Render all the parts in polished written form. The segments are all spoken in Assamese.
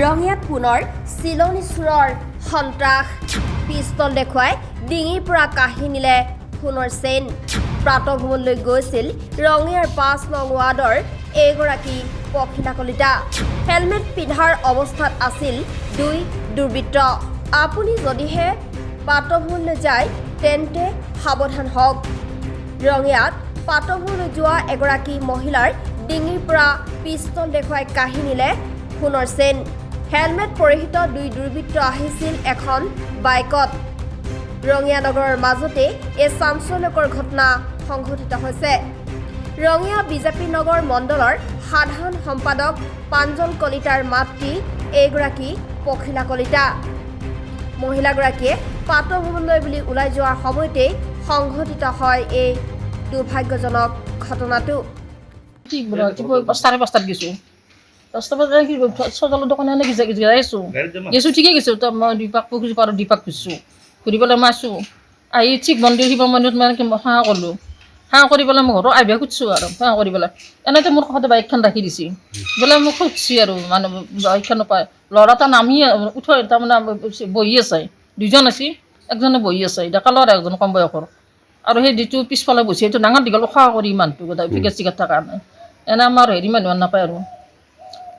ৰঙিয়াত পুনৰ চিলনী চোৰৰ সন্ত্ৰাস পিষ্টল দেখুৱাই ডিঙিৰ পৰা কাঢ়ি নিলে সোণৰ চেইন প্ৰাতভ্ৰমণলৈ গৈছিল ৰঙিয়াৰ ৫ নং ৱাৰ্ডৰ এগৰাকী পখিলা কলিতা হেলমেট পিন্ধাৰ অৱস্থাত আছিল দুই দুৰ্বৃত্ত আপুনি যদিহে প্ৰাতভ্ৰমণলৈ যায় তেন্তে সাৱধান হওক ৰঙিয়াত প্ৰাতভ্ৰমণলৈ যোৱা এগৰাকী মহিলাৰ ডিঙিৰ পৰা পিষ্টল দেখুৱাই কাঢ়ি নিলে সোণৰ চেইন হেলমেট পৰিহিত দুই দুৰ্বৃত্ত আহিছিল এখন বাইকত ৰঙিয়া নগৰৰ মাজতে এই চাঞ্চল্যকৰ ঘটনা সংঘটিত হৈছে ৰঙিয়া বিজেপি নগৰ মণ্ডলৰ সাধাৰণ সম্পাদক পাঞ্জল কলিতাৰ মাতৃ এগৰাকী পখিলা কলিতা মহিলাগৰাকীয়ে প্ৰাতভ্ৰমণলৈ বুলি ওলাই যোৱাৰ সময়তে সংঘটিত হয় এই দুৰ্ভাগ্যজনক ঘটনাটো ঠিক বড় চাৰে পাঁচটাত গৈছোঁ 10টা বজাত কি সজালৰ দোকানে এনে গৈছোঁ ঠিকেই গৈছোঁ তো মই দীপাক পুখুৰী পাৰ দীপাক গৈছোঁ ঘূৰিবলৈ মাছোঁ আহি ঠিক মন্দিৰ শিৱ মন্দিৰত মানে সেৱা কৰিলোঁ সেৱা কৰি পেলাই মই ঘৰত আহিব খুজিছোঁ আৰু সেৱা কৰি পেলাই এনেতে মোৰ কাষতে বাইকখন ৰাখি দিছে বোলে মোক খুজিছে আৰু মানে বাইকখন নাপায় ল'ৰা এটা নামি উঠৈ তাৰমানে বহি আছে দুজন আছে একজনে বহি আছে ডেকা ল'ৰা একজন কম বয়সৰ আৰু সেই যিটো পিছফালে বহি সেইটো ডাঙৰ দীঘল সেৱা কৰি ইমানটো গোটেই পিকেট চিকেট থকাৰ কাৰণে এনে আমাৰ হেৰি মানুহ নাপায় আৰু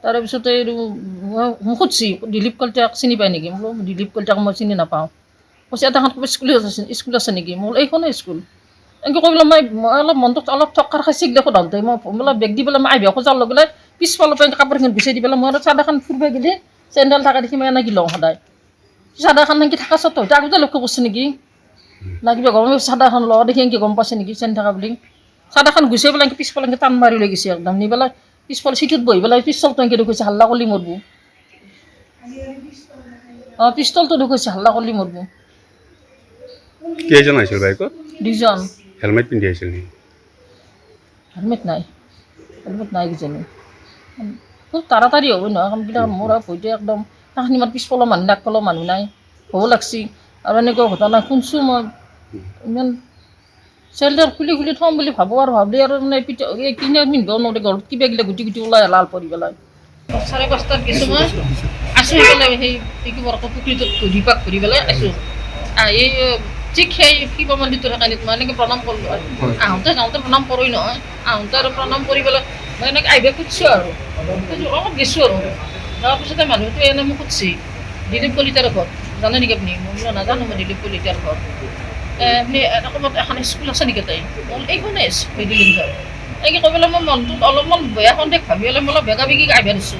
তাৰপিছতে মোক সুধিছে দিলীপ কলিতাক চিনি পায় নেকি বোলো দিলীপ কলিতাক মই চিনি নাপাওঁ কৈছে এটা স্কুল আছে নেকি মোৰ এইখনে স্কুল এনেকৈ কৈ পেলাই মই অলপ মনটোত অলপ থকাৰ খাইছিল দেখোঁ ধৰতে মই বোলে বেগ দি পেলাই মই আহিব খোজাৰ লগে লগে পিছফালৰ পৰা কাপোৰখন গুচাই দি পেলাই মই চাহ এখন ফুৰিব গ'লে চেণ্ডেল থকা দেখি মই এনেকৈ লওঁ সদায় চাহ এখন এনেকৈ থকা স্বত্ব হয়তো আগতে লক্ষ্য কৰিছে নেকি না কিবা গৰম চাহ এখন লোৱা দেখি এনেকৈ গম পাইছে নেকি চেন থকা বুলি চাহ এখন গুচাই পেলাই পিছফালে এনেকৈ টান মাৰি লৈ গৈছে একদম নি পেলাই পিছফালে চিটত বহি পেলাই পিষ্টলটো এনেকৈ দেখুৱাইছে হাল্লা কৰি মৰব পিষ্টলটো দেখুৱাইছে হাল্লা কৰি মৰব কেইজন আহিছিল বাইকত দুজন হেলমেট পিন্ধি আহিছিল নেকি হেলমেট নাই কিজানি খুব তাড়াতাড়ি হ'ব নহয় কামবিলাক মোৰ আৰু ভয়তে একদম সেইখিনি মাৰ পিছফালৰ মানুহ আগফালৰ মানুহ নাই ভয়ো লাগছি আৰু এনেকুৱা ঘটনা শুনছোঁ মই ইমান চেল্টাৰ খুলি থ'ম বুলি ভাবোঁ আৰু ভাবি আৰু মানে কিনে পিন্ধিব নোৱাৰে ঘৰত কিবা কিলা গুটি ওলাই লাল পৰি পেলাই 5:30 গৈছোঁ মই আছোঁ পেলাই সেই পুখুৰীটোত দীপাক ঘূৰি পেলাই আছোঁ এই ঠিক সেই শিৱ মন্দিৰটোৰ সেইকাৰণে মই এনেকৈ প্ৰণাম কৰিলোঁ আৰু আহোঁতে যাওঁতে প্ৰণাম কৰোঁ নহয় আহোঁতে আৰু প্ৰণাম কৰি পেলাই মই এনেকৈ আহিব খুজিছোঁ আৰু অলপ গৈছোঁ আৰু তাৰপিছতে মানুহটোৱে এনে মোক সুধিছে দিলীপ কলিতাৰ ঘৰ জানে নেকি আপুনি মই বোলো নাজানো মই দিলীপ কলিতাৰ ঘৰ আপুনি অসমত এখন স্কুল আছে নেকি তাই মই এইখনে দিলীপ এনেকৈ কৈ পেলাই মই মনটোত অলপমান বেয়া সন্দেহ ভাবি পেলাই মই অলপ বেগা বেগি আহিব দিছোঁ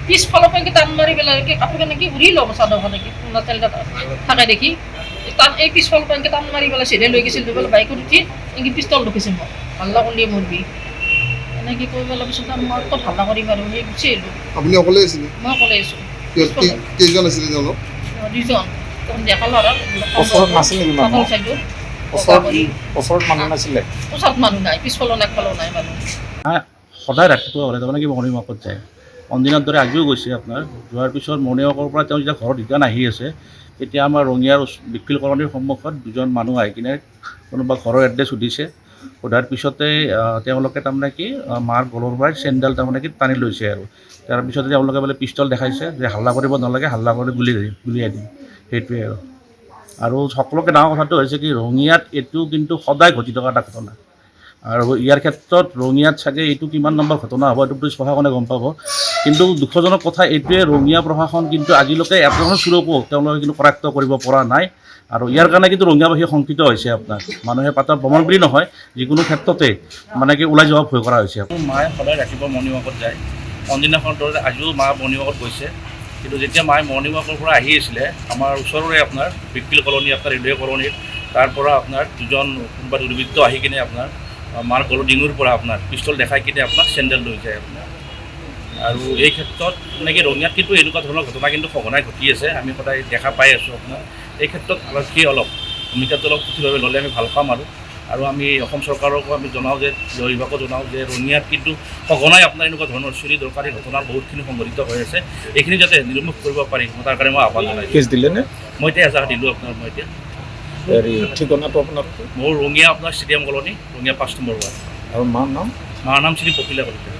পিছফালৰ পৰা টান মাৰি পেলাই কাপোৰ এনেকৈ উৰি ল'ব চাদৰখন এনেকৈ তেল থাকে দেখি তাত এই পিছফালৰ পৰা এনেকৈ টান মাৰি পেলাই চিধাই লৈ গৈছিল লৈ পেলাই বাইকত উঠি এনেকৈ পিষ্টল ৰখিছে মই হাল্লা কৰিয়ে মৰবি এনেকৈ কৈ পেলাই পিছত মই ক'ত হাল্লা কৰিম আৰু সেই গুচি আহিলোঁ আপুনি অকলে আছিলে মই অকলে আছোঁ কেইজন আছিলে তেওঁলোক দুজন ডেকা ল'ৰা ওচৰত নাছিল নেকি মানুহ চাইডত ওচৰত মানুহ নাছিলে ওচৰত মানুহ নাই পিছফালৰ একফালেও নাই মানুহ সদায় ৰাতিপুৱা হ'লে তাৰমানে কি মৰ্ণিং ৱাকত যায় অনদিনৰ দৰে আজিও গৈছে আপোনাৰ যোৱাৰ পিছত মৰ্ণিং ৱাকৰ পৰা তেওঁ যেতিয়া ঘৰত ৰিটাৰ্ণ আহি আছে তেতিয়া আমাৰ ৰঙিয়াৰ বিকিল কলনীৰ সন্মুখত দুজন মানুহ আহি কিনে কোনোবা ঘৰৰ এড্ৰেছ সুধিছে সোধাৰ পিছতে তেওঁলোকে তাৰমানে কি মাৰ গলৰ পৰাই চেণ্ডেল তাৰমানে কি টানি লৈছে আৰু তাৰপিছতে তেওঁলোকে বোলে পিষ্টল দেখাইছে যে হাল্লা কৰিব নালাগে হাল্লা কৰি গুলিয়াই দিম সেইটোৱে আৰু সকলোকে ডাঙৰ কথাটো হৈছে কি ৰঙিয়াত এইটো কিন্তু সদায় ঘটি থকা এটা ঘটনা আৰু ইয়াৰ ক্ষেত্ৰত ৰঙিয়াত চাগে এইটো কিমান নম্বৰ ঘটনা হ'ব এইটো পুলিচ প্ৰশাসনে গম পাব কিন্তু দুখজনক কথা এইটোৱে ৰঙিয়া প্ৰশাসন কিন্তু আজিলৈকে এজনৰ চুৰকো তেওঁলোকে কিন্তু কৰায়ত্ব কৰিব পৰা নাই আৰু ইয়াৰ কাৰণে কিন্তু ৰঙিয়াবাসী শংকিত হৈছে আপোনাৰ মানুহে পাতা ভ্ৰমণ বুলি নহয় যিকোনো ক্ষেত্ৰতে মানে কি ওলাই যাব ভয় কৰা হৈছে মায়ে সদায় ৰাতিপুৱা মৰ্ণিং ৱাকত যায় অনদিনাখনৰ দৰে আজিও মা মৰ্ণিং ৱাকত গৈছে কিন্তু যেতিয়া মায়ে মৰ্ণিং ৱাকৰ পৰা আহি আছিলে আমাৰ ওচৰৰে আপোনাৰ বিকিল কলনী আপোনাৰ হৃদয় কলনীত তাৰ পৰা আপোনাৰ দুজন কোনোবা দুৰ্বৃত্ত আহি কিনে আপোনাৰ মাৰ গলৰ ডিঙিৰ পৰা আপোনাৰ পিষ্টল দেখাই কিনে আপোনাক চেণ্ডেল লৈ যায় আপোনাৰ আৰু এই ক্ষেত্ৰত মানে কি ৰঙিয়াত কিন্তু এনেকুৱা ধৰণৰ ঘটনা কিন্তু সঘনাই ঘটি আছে আমি সদায় দেখা পাই আছোঁ আপোনাৰ এই ক্ষেত্ৰত আৰক্ষী অলপ ভূমিকাটো অলপ কঠিনভাৱে ল'লে আমি ভাল পাম আৰু আমি অসম চৰকাৰকো আমি জনাওঁ যে গৃহ বিভাগকো জনাওঁ যে ৰঙিয়াত কিন্তু সঘনাই আপোনাৰ এনেকুৱা ধৰণৰ চুৰি দৰকাৰী ঘটনা বহুতখিনি সংঘটিত হৈ আছে এইখিনি যাতে নিৰ্মূল কৰিব পাৰি তাৰ কাৰণে মই আহ্বান জনাইছোঁ কেছ দিলেনে মই এতিয়া এজাহাৰ দিলোঁ আপোনাৰ মই এতিয়া হেৰি ঠিকনাটো আপোনাৰ মোৰ ৰঙিয়া আপোনাৰ stadium colony Rangia 5 number ward আৰু মাৰ নাম শ্ৰী পখিলা কলিতা